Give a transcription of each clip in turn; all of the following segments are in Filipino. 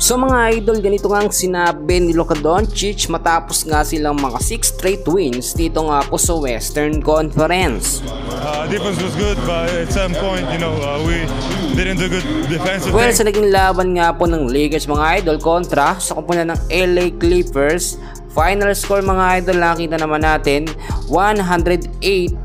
So mga idol, ganito nga ang sinabi ni Luka Doncic matapos nga silang mga 6 straight wins dito nga po sa Western Conference. Defense was good, but at some point, we didn't do good defensive. Well, sa naging laban nga po ng Lakers mga idol kontra sa kupunan ng LA Clippers, final score mga idol, nakita naman natin 108-102,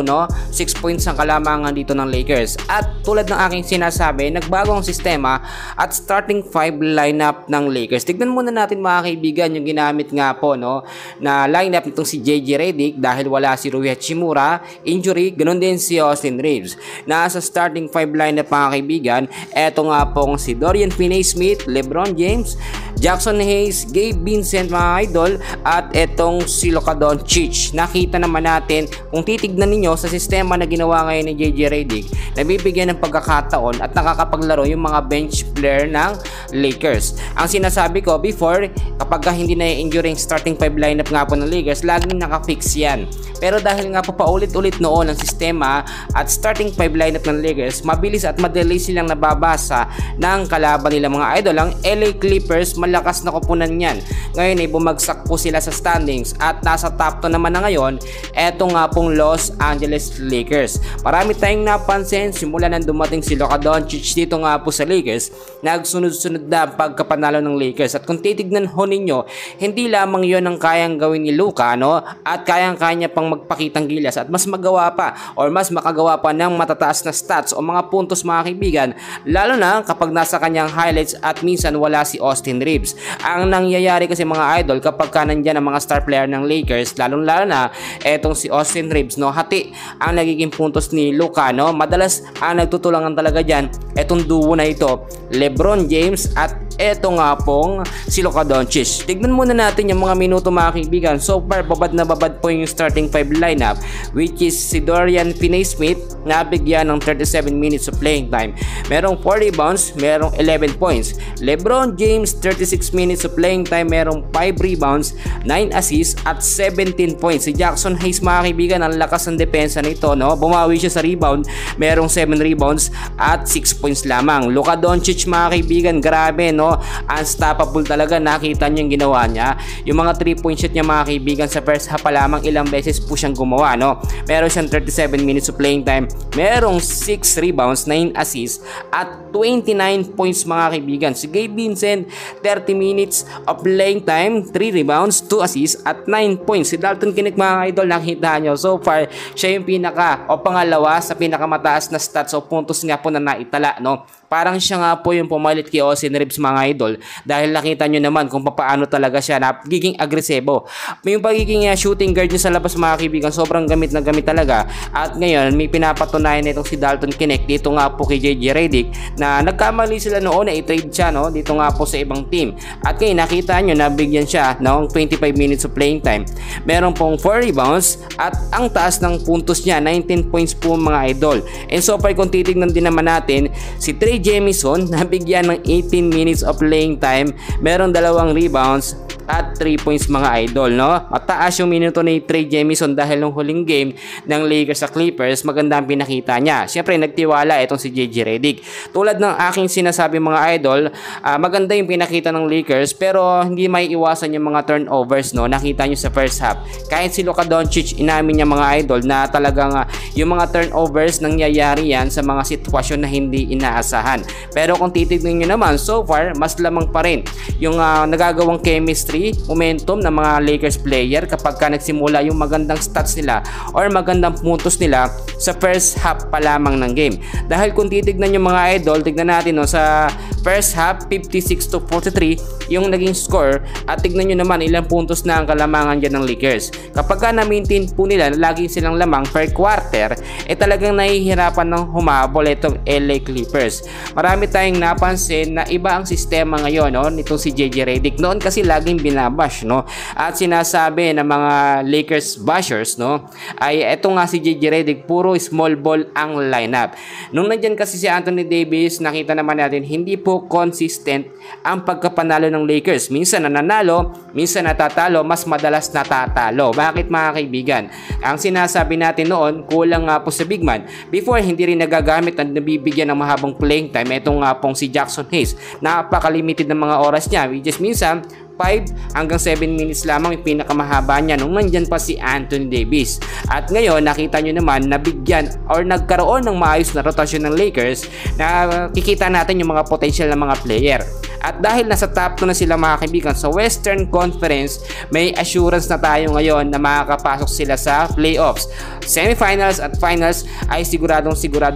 no? 6 points ang kalamangan dito ng Lakers. At tulad ng aking sinasabi, nagbago ang sistema at starting 5 lineup ng Lakers. Tignan muna natin mga kaibigan yung ginamit nga po, no, na lineup nitong si JJ Redick dahil wala si Rui Hachimura, injury, ganun din si Austin Reeves. Nasa starting 5 lineup mga kaibigan, eto nga pong si Dorian Finney-Smith, LeBron James, Jackson Hayes, Gabe Vincent mga idol, at etong si Luka Doncic. Nakita naman natin kung titignan ninyo sa sistema na ginawa ngayon ni JJ Redick, nabibigyan ng pagkakataon at nakakapaglaro yung mga bench player ng Lakers. Ang sinasabi ko before, kapag hindi na i-injure yung starting 5 lineup nga po ng Lakers, laging nakafix yan. Pero dahil nga po paulit-ulit noon ang sistema at starting 5 lineup ng Lakers, mabilis at madali silang nababasa ng kalaban nila mga idol. Ang LA Clippers, malakas na kupunan yan. Ngayon ay bumagsak po sila sa standings at nasa top 2 naman na ngayon eto nga pong Los Angeles Lakers. Marami tayong napansin simula nang dumating si Luka Doncic dito nga po sa Lakers, nagsunod-sunod na pagkapanalo ng Lakers. At kung titignan ho ninyo, hindi lamang yon ang kayang gawin ni Luka, no? At kayang-kaya pang magpakitang gilas at mas magawa pa or mas makagawa pa ng matataas na stats o mga puntos mga kaibigan, lalo na kapag nasa kanyang highlights at minsan wala si Austin Reeves. Ang nangyayari kasi mga idol kapag nandyan ang mga star player ng Lakers, lalong-lalo na etong si Austin Reeves, no, hati ang nagiging puntos ni Luka, no? Madalas ang nagtutulangan talaga dyan etong duo na ito, LeBron James at eto nga pong si Luka Doncic. Tignan muna natin yung mga minuto mga kaibigan. So far, babad na babad po yung starting 5 lineup, which is si Dorian Finney-Smith, nabigyan ng 37 minutes of playing time. Merong 4 rebounds, merong 11 points. LeBron James, 36 minutes of playing time, merong 5 rebounds, 9 assists at 17 points. Si Jackson Hayes mga kaibigan, ang lakas ng depensa nito, no? Bumawi siya sa rebound, merong 7 rebounds at 6 points lamang. Luka Doncic mga kaibigan, grabe, no? Unstoppable talaga. Nakita niyo yung ginawa niya. Yung mga 3-point shot niya mga kaibigan sa first half pa lamang, ilang beses po siyang gumawa, no? Meron siyang 37 minutes of playing time, merong 6 rebounds, 9 assists at 29 points mga kaibigan. Si Gabe Vincent, 30 minutes of playing time, 3 rebounds, 2 assists at 9 points. Si Dalton Knecht mga idol, nakita nyo, so far siya yung pinaka o pangalawa sa pinakamataas na stats o puntos nga po na naitala, no? Parang siya nga po yung pumalit kay Austin Reeves mga idol, dahil nakita nyo naman kung paano talaga siya nagiging agresibo. Yung pagiging shooting guard niya sa labas mga kaibigan, sobrang gamit na gamit talaga. At ngayon may pinapatunayan nitong si Dalton Knecht dito nga po kay JJ Redick na nagkamali sila noon na i-trade siya, no, dito nga po sa ibang team. At ngayon nakita nyo na bigyan siya ng 25 minutes of playing time, meron pong 4 rebounds at ang taas ng puntos niya 19 points po mga idol. And so far kung titignan din naman natin, si Trey Jamison, nabigyan ng 18 minutes of playing time, meron 2 rebounds at 3 points mga idol, no? Mataas yung minuto ni Trey Jamison dahil nung huling game ng Lakers sa Clippers, maganda ang pinakita niya. Siyempre nagtiwala itong si JJ Redick. Tulad ng aking sinasabi mga idol, maganda yung pinakita ng Lakers, pero hindi may iwasan yung mga turnovers, no? Nakita nyo sa first half. Kahit si Luka Doncic, inamin niya mga idol na talagang yung mga turnovers nangyayari yan sa mga sitwasyon na hindi inaasahan. Pero kung titignan nyo naman, so far mas lamang pa rin yung nagagawang chemistry, momentum ng mga Lakers player kapag nagsimula yung magandang stats nila or magandang puntos nila sa first half pa lamang ng game. Dahil kung titignan yung mga idol, tignan natin, no, sa first half 56-43 yung naging score, at tignan nyo naman ilang puntos na ang kalamangan dyan ng Lakers. Kapag na-maintain po nila na lagi silang lamang per quarter, talagang nahihirapan ng humabol itong LA Clippers. Marami tayong napansin na iba ang sistema ngayon, no, nitong si JJ Redick. Noon kasi laging binabash, no, at sinasabi ng mga Lakers bashers, no, ay eto nga si JJ Redick, puro small ball ang lineup. Nung nandyan kasi si Anthony Davis, nakita naman natin hindi po po consistent ang pagkapanalo ng Lakers. Minsan nananalo, minsan natatalo, mas madalas natatalo. Bakit mga kaibigan? Ang sinasabi natin noon, kulang nga po sa big man. Before, hindi rin nagagamit at nabibigyan ng mahabang playing time. Ito nga pong si Jackson Hayes. Napaka-limited ng mga oras niya. Which is minsan, 5 hanggang 7 minutes lamang yung pinakamahaba niya nung nandyan pa si Anthony Davis. At ngayon, nakita nyo naman, nabigyan or nagkaroon ng maayos na rotasyon ng Lakers na kikita natin yung mga potential na mga player. At dahil nasa top 2 na sila mga kaibigan sa Western Conference, may assurance na tayo ngayon na makakapasok sila sa playoffs. Semifinals at finals ay sigurado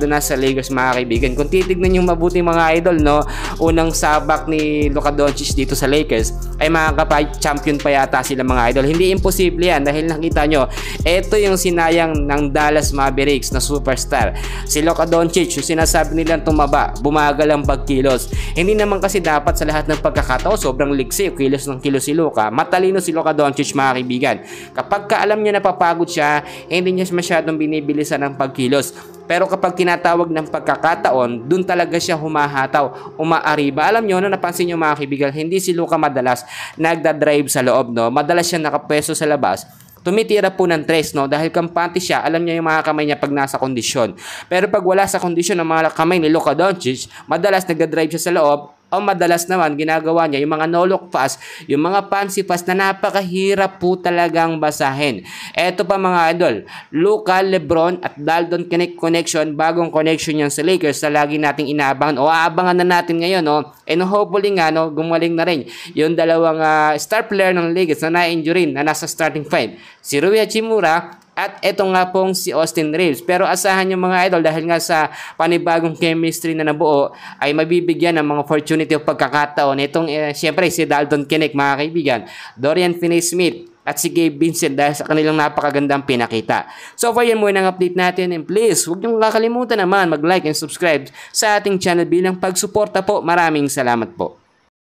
na sa Lakers mga kaibigan. Kung titignan yung mabuti mga idol, no, unang sabak ni Luka Doncic dito sa Lakers ay makakapa-champion pa yata sila mga idol. Hindi imposible yan dahil nakita nyo, ito yung sinayang ng Dallas Mavericks na superstar. Si Luka Doncic, yung sinasabi nilang tumaba, bumagal ang pagkilos. Hindi naman kasi dapat sa lahat ng pagkakataon, sobrang liksi, kilos ng kilos si Luka. Matalino si Luka Doncic mga kaibigan. Kapag kaalam niya napapagod siya, hindi niya masyadong binibilisan ng pagkilos. Pero kapag tinatawag ng pagkakataon, dun talaga siya humahataw, umaariba. Alam nyo, napansin nyo mga kaibigan, hindi si Luka madalas nagdadrive sa loob, no? Madalas siya nakapwesto sa labas. Tumitira po ng tres, no? Dahil kampante siya, alam niya yung mga kamay niya pag nasa kondisyon. Pero pag wala sa kondisyon ng mga kamay ni Luka Doncic, madalas nagdadrive siya sa loob, o madalas naman ginagawa niya yung mga no-look pass, yung mga fancy pass na napakahirap po talagang basahin. Eto pa mga idol, Luka, LeBron at Dalton connection, bagong connection yan sa Lakers na lagi nating inaabangan o aabangan na natin ngayon, no? And hopefully nga, no, gumaling na rin yung dalawang star player ng Lakers na na-injury na nasa starting 5, si Rui Hachimura at eto nga pong si Austin Reeves. Pero asahan yung mga idol dahil nga sa panibagong chemistry na nabuo ay mabibigyan ng mga opportunity o pagkakataon. Itong siyempre si Dalton Knecht mga kaibigan, Dorian Finney-Smith at si Gabe Vincent dahil sa kanilang napakagandang pinakita. So far yan muna ang update natin and please huwag niyong kakalimutan naman mag-like and subscribe sa ating channel bilang pagsuporta po. Maraming salamat po.